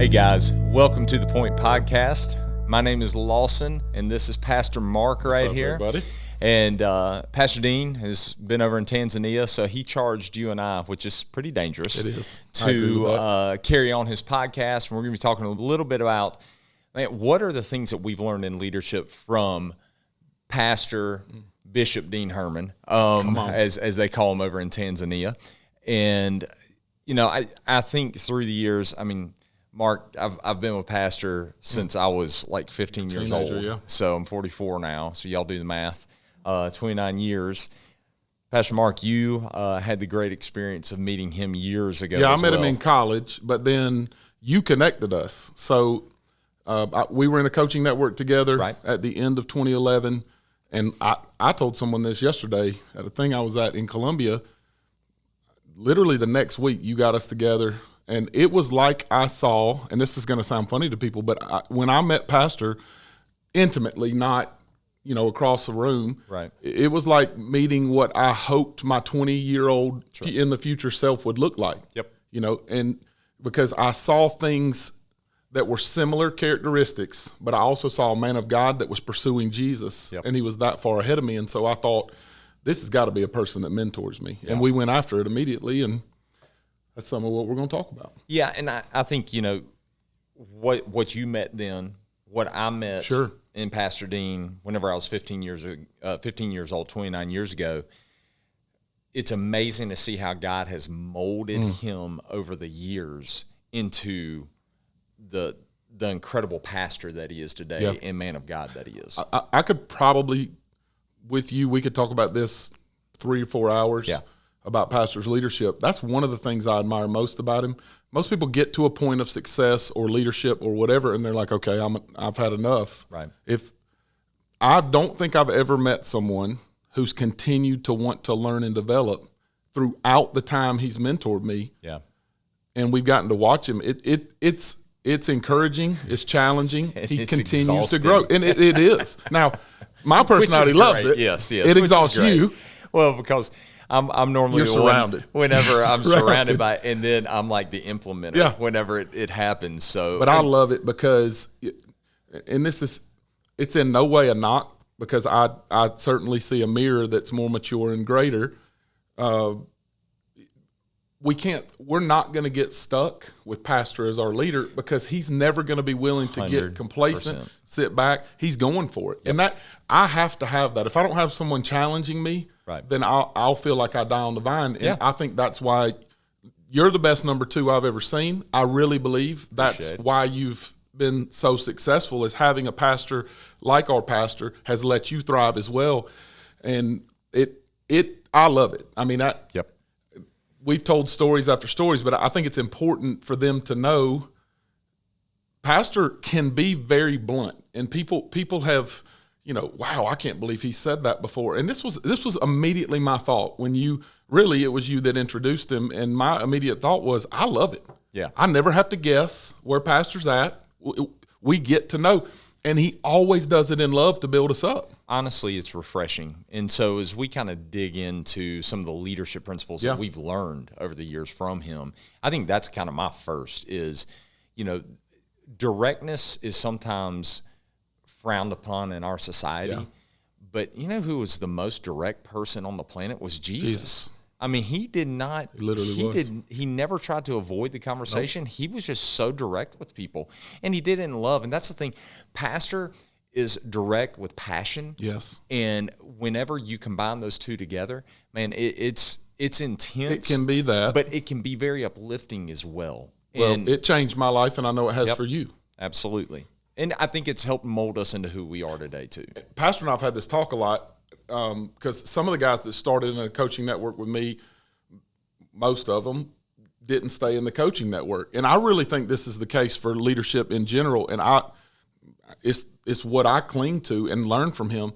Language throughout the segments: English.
Hey guys, welcome to the Point Podcast. My name is Lawson, and this is Pastor Mark right What's up, here. everybody? And Pastor Dean has been over in Tanzania, so he charged you and I, which is pretty dangerous, It is. I agree with to carry on his podcast. And we're going to be talking a little bit about, what are the things that we've learned in leadership from Pastor Bishop Dean Herman, as they call him over in Tanzania. And, I think through the years, Mark, I've been with Pastor since I was like 15 years old. Yeah. So I'm 44 now. So y'all do the math. 29 years. Pastor Mark, you had the great experience of meeting him years ago. Yeah, I met him in college, but then you connected us. So we were in a coaching network together at the end of 2011. And I told someone this yesterday at a thing I was at in Columbia. Literally the next week, you got us together. And it was like I saw, and this is going to sound funny to people, but when I met Pastor intimately, not across the room, it was like meeting what I hoped my 20-year-old in the future self would look like. Yep. And because I saw things that were similar characteristics, but I also saw a man of God that was pursuing Jesus, and he was that far ahead of me. And so I thought, this has got to be a person that mentors me. Yeah. And we went after it immediately, and that's some of what we're going to talk about. Yeah, and I think, what you met then, what I met in Pastor Dean whenever I was 15 years old, 29 years ago, it's amazing to see how God has molded him over the years into the incredible pastor that he is today and man of God that he is. I could probably, with you, we could talk about this 3 or 4 hours. Yeah. About Pastor's leadership. That's one of the things I admire most about him. Most people get to a point of success or leadership or whatever, and they're like, okay, I've had enough. Right. If I don't think I've ever met someone who's continued to want to learn and develop throughout the time he's mentored me. Yeah. And we've gotten to watch him. It's encouraging. It's challenging. He continues exhausting. to grow. And it is. Now, my personality loves it. Yes. It exhausts you. Well, because I'm normally you're surrounded. Whenever I'm surrounded by it, and then I'm like the implementer whenever it happens. So, but I love it because, and it's in no way a knock, because I certainly see a mirror that's more mature and greater. We're not going to get stuck with Pastor as our leader, because he's never going to be willing to get complacent, sit back. He's going for it. Yep. And that I have to have that. If I don't have someone challenging me, then I'll feel like I die on the vine. And I think that's why you're the best number 2 I've ever seen. I really believe that's why you've been so successful, is having a pastor like our pastor has let you thrive as well. And I love it. We've told stories after stories, but I think it's important for them to know Pastor can be very blunt, and people have, wow, I can't believe he said that before. And this was immediately my thought when it was you that introduced him, and my immediate thought was, I love it. Yeah. I never have to guess where Pastor's at. We get to know, and he always does it in love to build us up. Honestly, it's refreshing. And so as we kind of dig into some of the leadership principles that we've learned over the years from him, I think that's kind of my first is, directness is sometimes frowned upon in our society. Yeah. But who was the most direct person on the planet was Jesus. He did not. He never tried to avoid the conversation. Nope. He was just so direct with people, and he did it in love. And that's the thing. Pastor is direct with passion. Yes. And whenever you combine those two together, man, it's intense. It can be that, but it can be very uplifting as well. Well, it changed my life, and I know it has for you. Absolutely. And I think it's helped mold us into who we are today too. Pastor and I have had this talk a lot. Because some of the guys that started in a coaching network with me, most of them didn't stay in the coaching network. And I really think this is the case for leadership in general. And it's what I cling to and learn from him.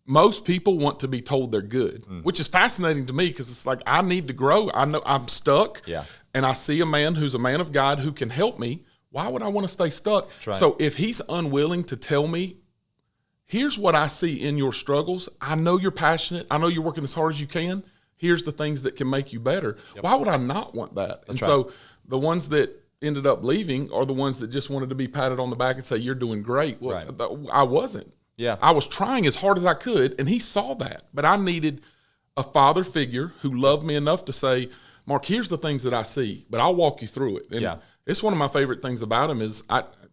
Most people want to be told they're good, which is fascinating to me, because it's like, I need to grow. I know I'm stuck. Yeah. And I see a man who's a man of God who can help me. Why would I want to stay stuck? Right. So if he's unwilling to tell me, here's what I see in your struggles. I know you're passionate. I know you're working as hard as you can. Here's the things that can make you better. Yep. Why would I not want that? So the ones that ended up leaving are the ones that just wanted to be patted on the back and say, you're doing great. Well, right. I wasn't. Yeah. I was trying as hard as I could, and he saw that. But I needed a father figure who loved me enough to say, Mark, here's the things that I see, but I'll walk you through it. And it's one of my favorite things about him is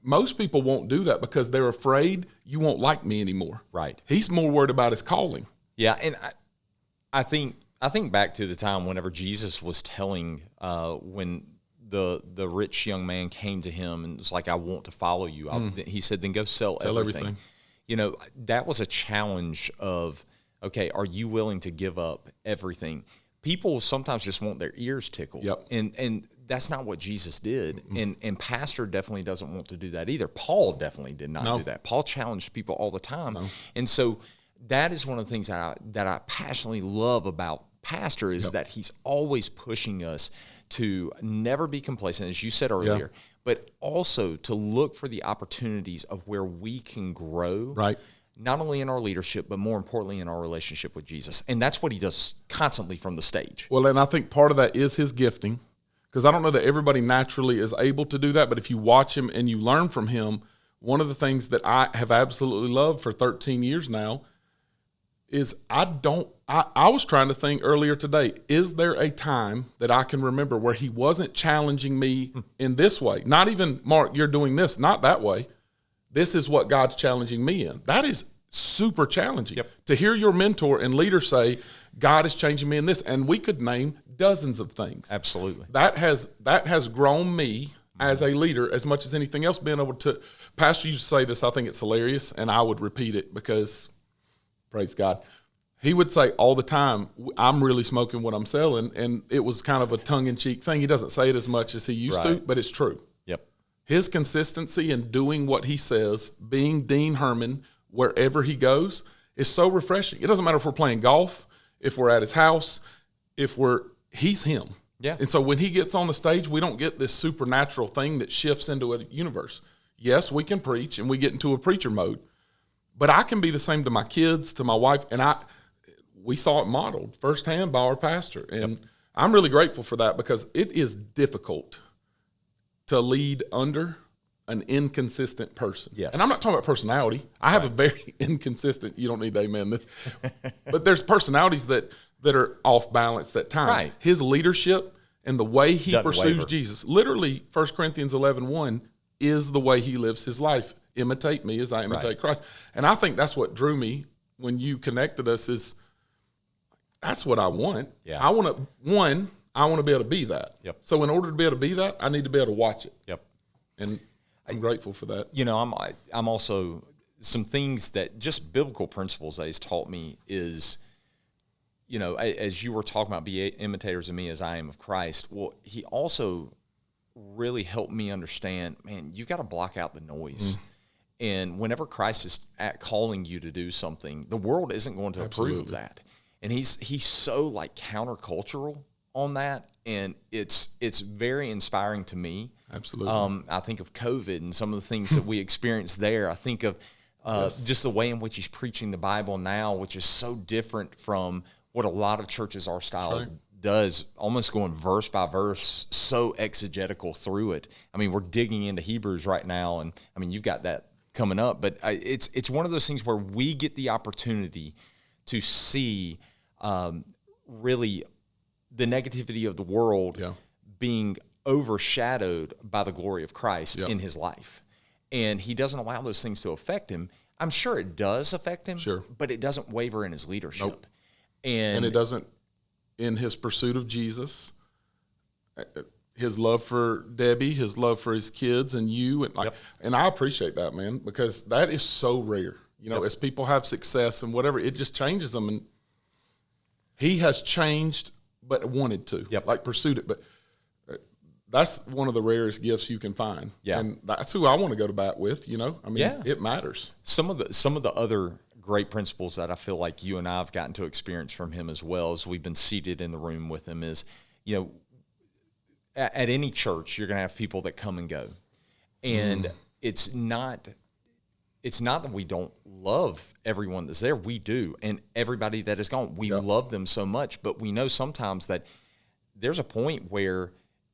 most people won't do that because they're afraid you won't like me anymore. Right. He's more worried about his calling. Yeah, and I think back to the time whenever Jesus was telling when the rich young man came to him and was like, I want to follow you. He said, then go sell everything. You know, that was a challenge of, okay, are you willing to give up everything? People sometimes just want their ears tickled. Yep. And that's not what Jesus did. And Pastor definitely doesn't want to do that either. Paul definitely did not do that. Paul challenged people all the time. And so that is one of the things that I passionately love about Pastor is that he's always pushing us to never be complacent, as you said earlier, but also to look for the opportunities of where we can grow. Right. Not only in our leadership, but more importantly in our relationship with Jesus. And that's what he does constantly from the stage. Well, and I think part of that is his gifting, because I don't know that everybody naturally is able to do that, but if you watch him and you learn from him, one of the things that I have absolutely loved for 13 years now is I was trying to think earlier today, is there a time that I can remember where he wasn't challenging me in this way? Not even, Mark, you're doing this, not that way. This is what God's challenging me in. That is super challenging. To hear your mentor and leader say, God is changing me in this, and we could name dozens of things. Absolutely. That has grown me as a leader as much as anything else, being able to, Pastor used to say this, I think it's hilarious, and I would repeat it because, praise God, he would say all the time, I'm really smoking what I'm selling, and it was kind of a tongue-in-cheek thing. He doesn't say it as much as he used to, but it's true. His consistency in doing what he says, being Dean Herman wherever he goes, is so refreshing. It doesn't matter if we're playing golf, if we're at his house, he's him. Yeah. And so when he gets on the stage, we don't get this supernatural thing that shifts into a universe. Yes, we can preach and we get into a preacher mode, but I can be the same to my kids, to my wife, and we saw it modeled firsthand by our pastor. And I'm really grateful for that because it is difficult to lead under an inconsistent person. Yes. And I'm not talking about personality. I have a very inconsistent, you don't need to amen this, but there's personalities that are off balance at times. Right. His leadership and the way he Doesn't pursues waver. Jesus, literally 1 Corinthians 11:1 is the way he lives his life. Imitate me as I imitate Christ. And I think that's what drew me when you connected us is that's what I want. Yeah. I want to be able to be that. Yep. So in order to be able to be that, I need to be able to watch it. Yep. And I'm grateful for that. You know, I'm also some things that just biblical principles that he's taught me is, you know, as you were talking about, be imitators of me as I am of Christ. Well, he also really helped me understand, man, you got to block out the noise. And whenever Christ is calling you to do something, the world isn't going to approve of that. And he's so like countercultural on that, and it's very inspiring to me. Absolutely. I think of COVID and some of the things that we experienced there. I think of just the way in which he's preaching the Bible now, which is so different from what a lot of churches our style does, almost going verse by verse, so exegetical through it. I mean, we're digging into Hebrews right now, and I mean, you've got that coming up, but it's one of those things where we get the opportunity to see really the negativity of the world being overshadowed by the glory of Christ in his life. And he doesn't allow those things to affect him. I'm sure it does affect him, but it doesn't waver in his leadership. Nope. And it doesn't in his pursuit of Jesus, his love for Debbie, his love for his kids and you. And and I appreciate that, man, because that is so rare. You know, as people have success and whatever, it just changes them. And he has changed, but wanted to, like pursued it. But that's one of the rarest gifts you can find. Yeah. And that's who I want to go to bat with, you know? I mean, it matters. Some of the other great principles that I feel like you and I have gotten to experience from him as well as we've been seated in the room with him is, you know, at any church, you're going to have people that come and go. And it's not that we don't love everyone that's there. We do. And everybody that is gone, we love them so much. But we know sometimes that there's a point where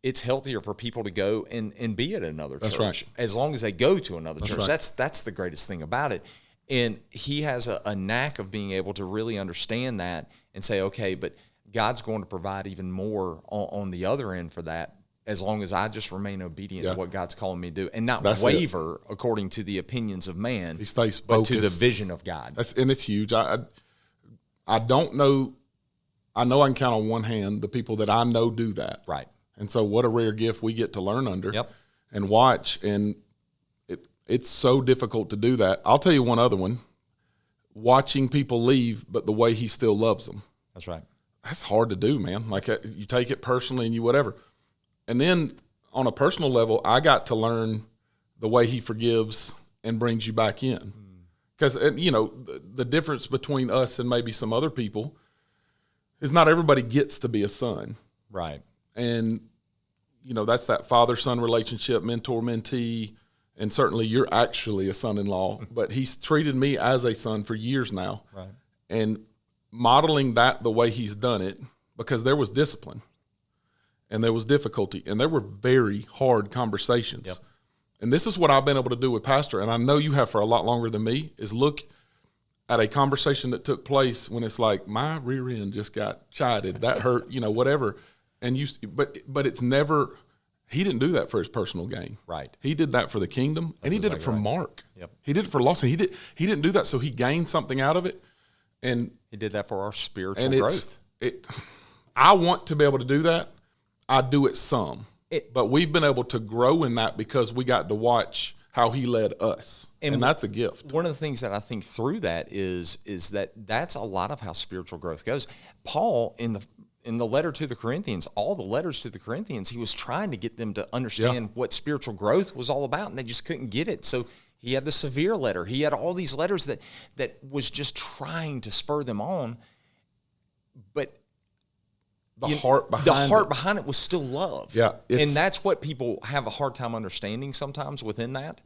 it's healthier for people to go and be at another That's church. Right. As long as they go to another church. Right. That's the greatest thing about it. And he has a knack of being able to really understand that and say, okay, but God's going to provide even more on the other end for that, as long as I just remain obedient to what God's calling me to do and not waver according to the opinions of man. He stays focused. But to the vision of God. And it's huge. I don't know. I know I can count on one hand the people that I know do that. Right. And so what a rare gift we get to learn under Yep. and watch. And it's so difficult to do that. I'll tell you one other one. Watching people leave, but the way he still loves them. That's right. That's hard to do, man. Like you take it personally and you whatever. And then on a personal level, I got to learn the way he forgives and brings you back in. Because, you know, the difference between us and maybe some other people is not everybody gets to be a son. Right. And, you know, that's that father-son relationship, mentor-mentee, and certainly you're actually a son-in-law. But he's treated me as a son for years now. Right. And modeling that the way he's done it, because there was discipline and there was difficulty and there were very hard conversations. Yep. And this is what I've been able to do with Pastor, and I know you have for a lot longer than me, is look at a conversation that took place when it's like, my rear end just got chided, that hurt, you know, whatever. And but it's never, he didn't do that for his personal gain. Right. He did that for the kingdom, and he did it for Mark. Yep. He did it for Lawson. He didn't do that so he gained something out of it. And he did that for our spiritual growth. I want to be able to do that. I do it some. But we've been able to grow in that because we got to watch how he led us. And that's a gift. One of the things that I think through that is that's a lot of how spiritual growth goes. Paul, in the letter to the Corinthians, all the letters to the Corinthians, he was trying to get them to understand what spiritual growth was all about, and they just couldn't get it. So he had the severe letter. He had all these letters that was just trying to spur them on. But the heart behind it was still love. Yeah. And that's what people have a hard time understanding sometimes within that.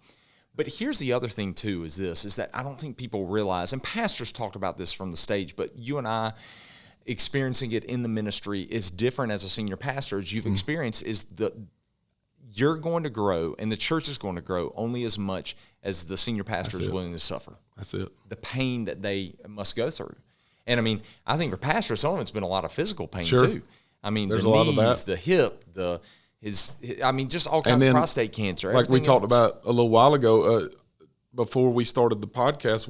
But here's the other thing too, is that I don't think people realize, and pastors talked about this from the stage, but you and I experiencing it in the ministry is different as a senior pastor, as you've experienced, is you're going to grow and the church is going to grow only as much as the senior pastor is willing to suffer. That's it. The pain that they must go through. And I mean, I think for pastors, some of it's been a lot of physical pain too. I mean, there's the knees, the hip, just all kinds of prostate cancer. Like we talked about a little while ago, before we started the podcast,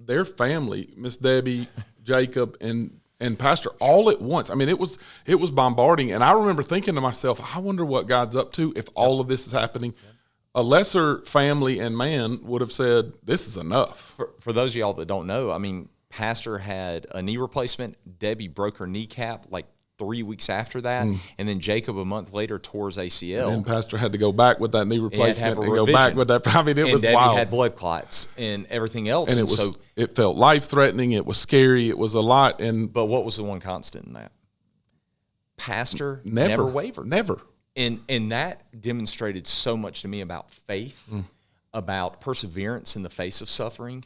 their family, Miss Debbie, Jacob, and Pastor, all at once. I mean, it was bombarding. And I remember thinking to myself, I wonder what God's up to if all of this is happening. A lesser family and man would have said, this is enough. For those of y'all that don't know, I mean, Pastor had a knee replacement. Debbie broke her kneecap like 3 weeks after that. And then Jacob, a month later, tore his ACL. And Pastor had to go back with that knee replacement and go back with that. I mean, it was Debbie wild. had blood clots and everything else. And it felt life-threatening. It was scary. It was a lot. But what was the one constant in that? Pastor never wavered. Never. And that demonstrated so much to me about faith, about perseverance in the face of suffering,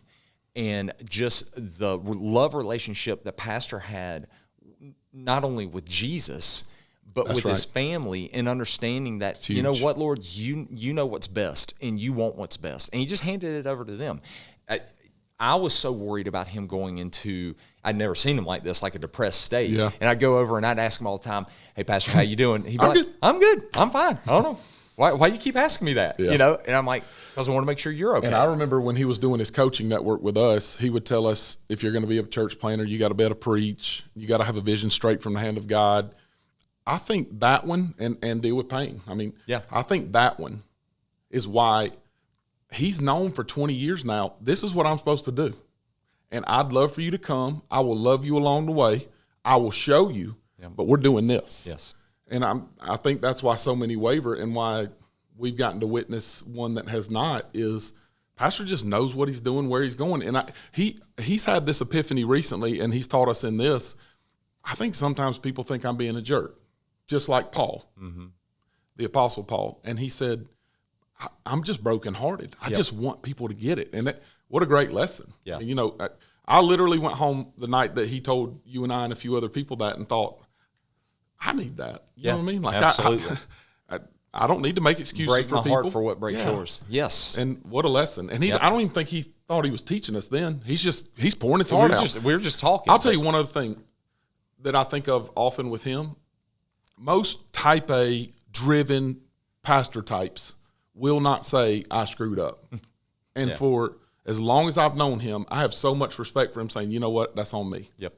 and just the love relationship that Pastor had, not only with Jesus, but with his family, and understanding that, you know what, Lord, you know what's best, and you want what's best. And he just handed it over to them. I was so worried about him going into, I'd never seen him like this, like a depressed state. Yeah. And I'd go over and I'd ask him all the time, hey, Pastor, how you doing? He'd be like, I'm good. I'm fine. I don't know. Why you keep asking me that? Yeah. You know? And I'm like, because I want to make sure you're okay. And I remember when he was doing his coaching network with us, he would tell us, if you're going to be a church planner, you got to be able to preach. You got to have a vision straight from the hand of God. I think that one, and deal with pain. I mean, I think that one is why he's known for 20 years now, this is what I'm supposed to do. And I'd love for you to come. I will love you along the way. I will show you, but we're doing this. Yes. And I think that's why so many waver, and why we've gotten to witness one that has not, is Pastor just knows what he's doing, where he's going. And he's had this epiphany recently, and he's taught us in this. I think sometimes people think I'm being a jerk, just like Paul, the Apostle Paul. And he said, I'm just brokenhearted. I just want people to get it. And what a great lesson. Yeah. You know, I literally went home the night that he told you and I and a few other people that and thought, I need that. You know what I mean? Like absolutely. I don't need to make excuses break for my people. Heart for what breaks yours. Yes. And what a lesson. And I don't even think he thought he was teaching us then. He's pouring his heart out. We were just talking. I'll tell you one other thing that I think of often with him. Most type A driven pastor types will not say, I screwed up. And for as long as I've known him, I have so much respect for him saying, you know what, that's on me. Yep.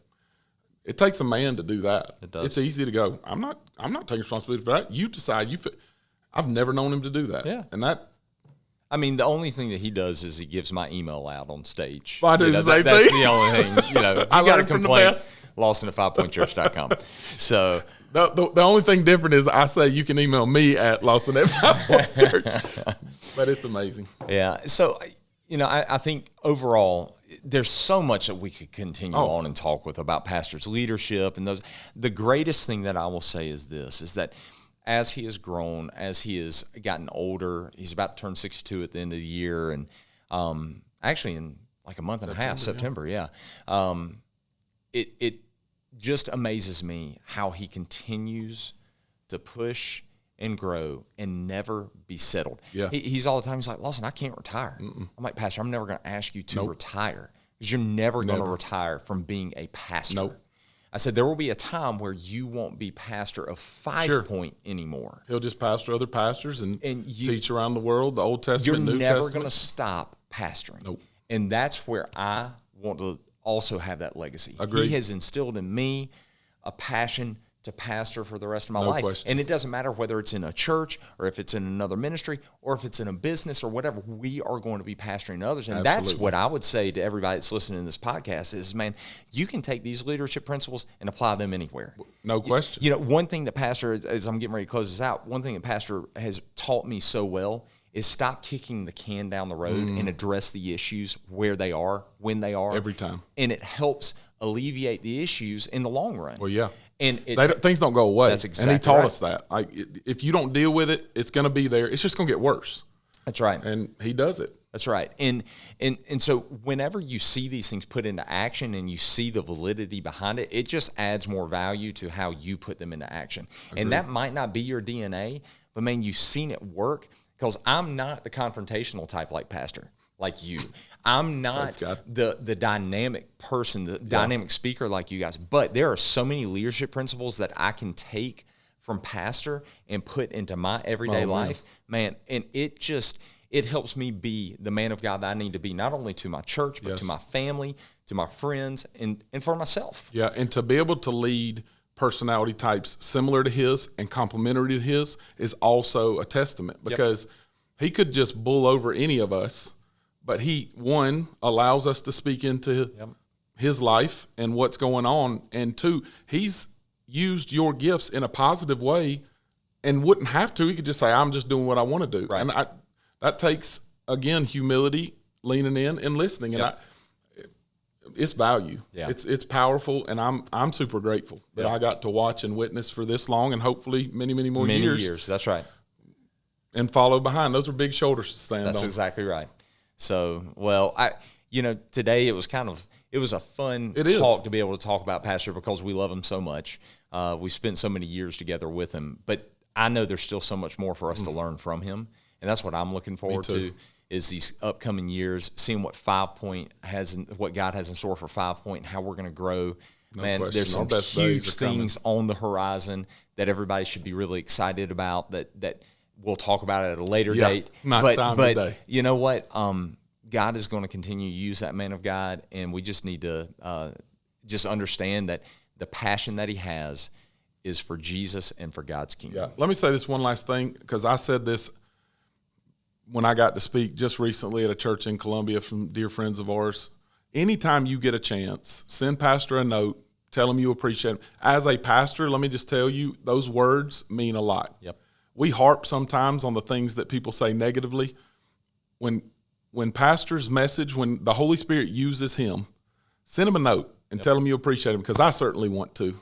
It takes a man to do that. It does. It's easy to go, I'm not taking responsibility for that. You decide. I've never known him to do that. Yeah. And that. I mean, the only thing that he does is he gives my email out on stage. Well, I do the same thing. That's the only thing. You know, if you got a complaint, lawson@5pointchurch.com. So the only thing different is I say you can email me at lawson@5pointchurch. But it's amazing. Yeah. So, you know, I think overall there's so much that we could continue on and talk with about pastors' leadership and those. The greatest thing that I will say is this, is that as he has grown, as he has gotten older, he's about to turn 62 at the end of the year, and actually in like a month and a half, September, it just amazes me how he continues to push and grow and never be settled. Yeah. He's all the time, he's like, Lawson, I can't retire. I'm like, Pastor, I'm never going to ask you to retire, because you're never going to retire from being a pastor. I said, there will be a time where you won't be pastor of Five Point anymore. He'll just pastor other pastors and teach around the world, the Old Testament, New Testament. You're never going to stop pastoring. And that's where I want to also have that legacy. Agreed. He has instilled in me a passion to pastor for the rest of my life. Question. And it doesn't matter whether it's in a church or if it's in another ministry or if it's in a business or whatever, we are going to be pastoring others. And that's what I would say to everybody that's listening to this podcast is, man, you can take these leadership principles and apply them anywhere. No question. You know, one thing that Pastor, as I'm getting ready to close this out, one thing that Pastor has taught me so well is stop kicking the can down the road and address the issues where they are, when they are. Every time. And it helps alleviate the issues in the long run. Well, yeah. And things don't go away. That's exactly And he taught us that. Like, if you don't deal with it, it's going to be there. It's just going to get worse. That's right. And he does it. That's right. And so whenever you see these things put into action and you see the validity behind it, it just adds more value to how you put them into action. Agreed. And that might not be your DNA, but man, you've seen it work, because I'm not the confrontational type like Pastor, like you. I'm not the dynamic person, the dynamic speaker like you guys. But there are so many leadership principles that I can take from Pastor and put into my everyday life, man. And it helps me be the man of God that I need to be, not only to my church, but to my family, to my friends, and for myself. Yeah, and to be able to lead personality types similar to his and complementary to his is also a testament, because he could just bull over any of us, but he, one, allows us to speak into his life and what's going on, and two, he's used your gifts in a positive way and wouldn't have to. He could just say, I'm just doing what I want to do. Right. And that takes, again, humility, leaning in and listening. And it's value. Yeah. It's powerful, and I'm super grateful that I got to watch and witness for this long, and hopefully many more years. Many years, that's right. And follow behind. Those are big shoulders to stand on. That's exactly right. So, well, today it was a fun talk to be able to talk about Pastor, because we love him so much. We spent so many years together with him, but I know there's still so much more for us to learn from him, and that's what I'm looking forward to. Is these upcoming years, seeing what 5 Point has, what God has in store for 5 Point, and how we're going to grow. There's some huge things on the horizon that everybody should be really excited about. That we'll talk about it at a later date. But you know what? God is going to continue to use that man of God, and we just need to just understand that the passion that he has is for Jesus and for God's kingdom. Yeah. Let me say this one last thing, because I said this when I got to speak just recently at a church in Columbia from dear friends of ours. Anytime you get a chance, send Pastor a note, tell him you appreciate him. As a pastor, let me just tell you, those words mean a lot. Yep. We harp sometimes on the things that people say negatively. When Pastor's message, when the Holy Spirit uses him, send him a note and tell him you appreciate him, because I certainly want to.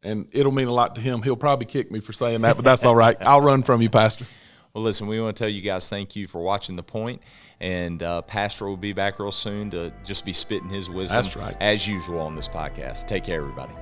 And it'll mean a lot to him. He'll probably kick me for saying that, but that's all right. I'll run from you, Pastor. Well, listen, we want to tell you guys thank you for watching The Point, and Pastor will be back real soon to just be spitting his wisdom as usual on this podcast. Take care, everybody.